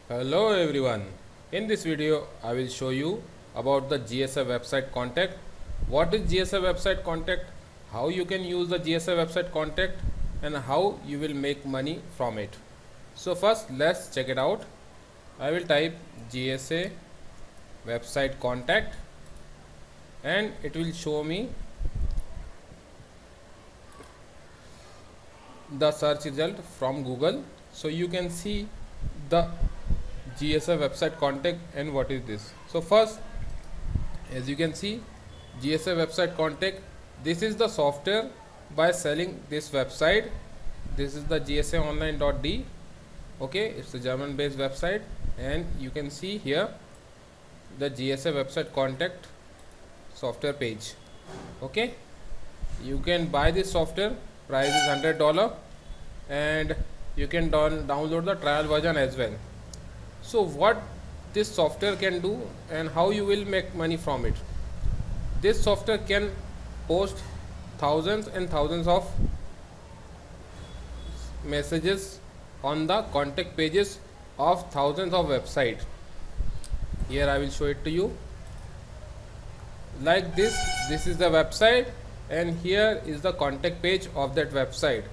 Hello everyone. In this video I will show you about the GSA website contact. What is GSA website contact? How you can use the GSA website contact and how you will make money from it. So first let's check it out. I will type GSA website contact and it will show me the search result from Google. So you can see the GSA website contact and what is this. So first, as you can see, GSA website contact, this is the software by selling this website. This is the gsaonline.de. okay, it's a German based website, and you can see here the GSA website contact software page. Okay, you can buy this software, price is $100, and you can download the trial version as well. So what this software can do and how you will make money from it. This software can post thousands and thousands of messages on the contact pages of thousands of websites. Here I will show it to you. Like this is the website and here is the contact page of that website.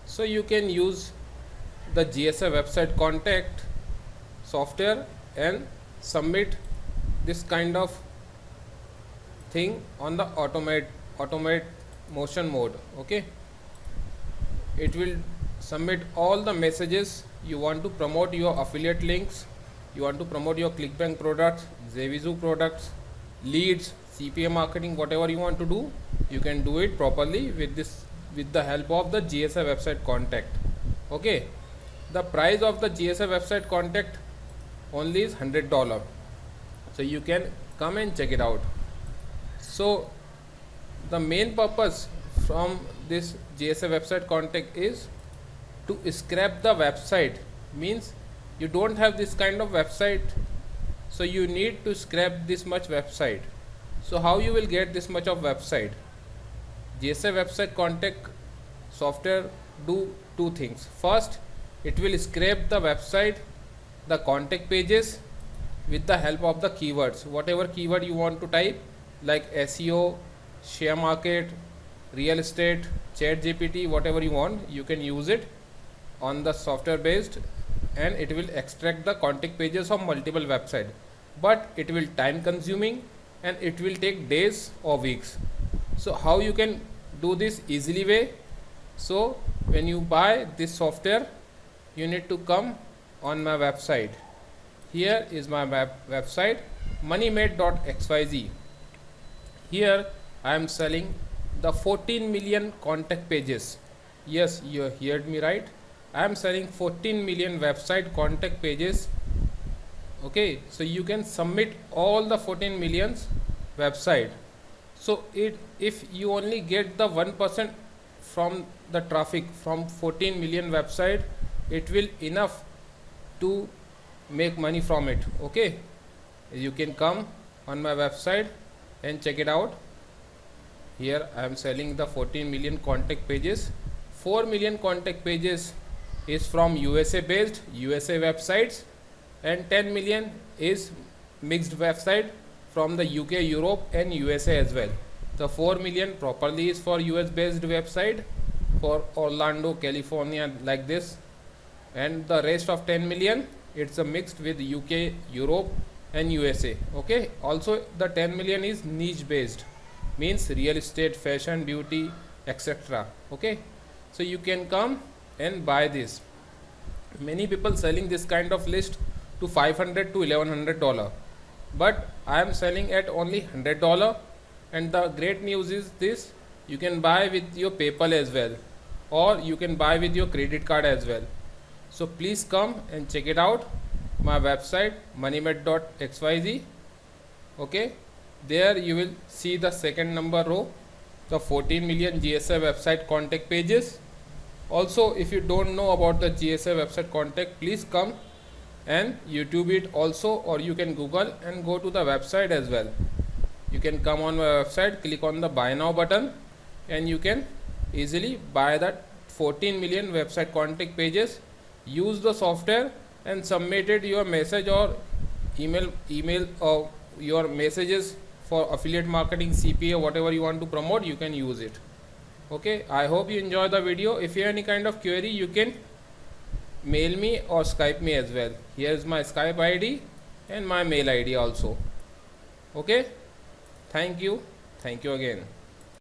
So you can use the GSA website contact software and submit this kind of thing on the automate motion mode. Okay, it will submit all the messages. You want to promote your affiliate links, you want to promote your ClickBank products, Zevizu products, leads, CPA marketing, whatever you want to do, you can do it properly with the help of the GSA website contact. Okay, the price of the GSA website contact only is $100. So you can come and check it out. So the main purpose from this GSA website contact is to scrap the website. Means you don't have this kind of website, so you need to scrap this much website. So how you will get this much of website? GSA website contact software do two things. First, it will scrape the website, the contact pages with the help of the keywords. Whatever keyword you want to type, like SEO, share market, real estate, chat GPT, whatever you want, you can use it on the software based, and it will extract the contact pages of multiple websites. But it will time consuming and it will take days or weeks. So how you can do this easily way? So when you buy this software, you need to come on my website. Here is my website, moneymade.xyz. Here I am selling the 14 million contact pages. Yes, you heard me right. I am selling 14 million website contact pages. Okay, so you can submit all the 14 millions website. So if you only get the 1% from the traffic from 14 million website, it will enough to make money from it. Okay, you can come on my website and check it out. Here I am selling the 14 million contact pages. 4 million contact pages is from USA based USA websites, and 10 million is mixed website from the UK, Europe and USA as well. The 4 million properly is for US based website for Orlando, California, like this, and the rest of 10 million it's a mixed with UK, Europe and USA. Okay, also the 10 million is niche based, means real estate, fashion, beauty, etc. Okay, so you can come and buy this. Many people selling this kind of list to $500 to $1100, but I am selling at only $100. And the great news is this: you can buy with your PayPal as well, or you can buy with your credit card as well. So please come and check it out. My website, moneymade.xyz. Okay, there you will see the second number row, the 14 million GSA website contact pages. Also, if you don't know about the GSA website contact, please come and YouTube it also, or you can Google and go to the website as well. You can come on my website, click on the buy now button, and you can easily buy that 14 million website contact pages. Use the software and submitted your message or email or your messages for affiliate marketing, CPA, whatever you want to promote, you can use it. Okay, I hope you enjoy the video. If you have any kind of query, you can mail me or Skype me as well. Here is my Skype ID and my mail ID also. Okay, thank you again.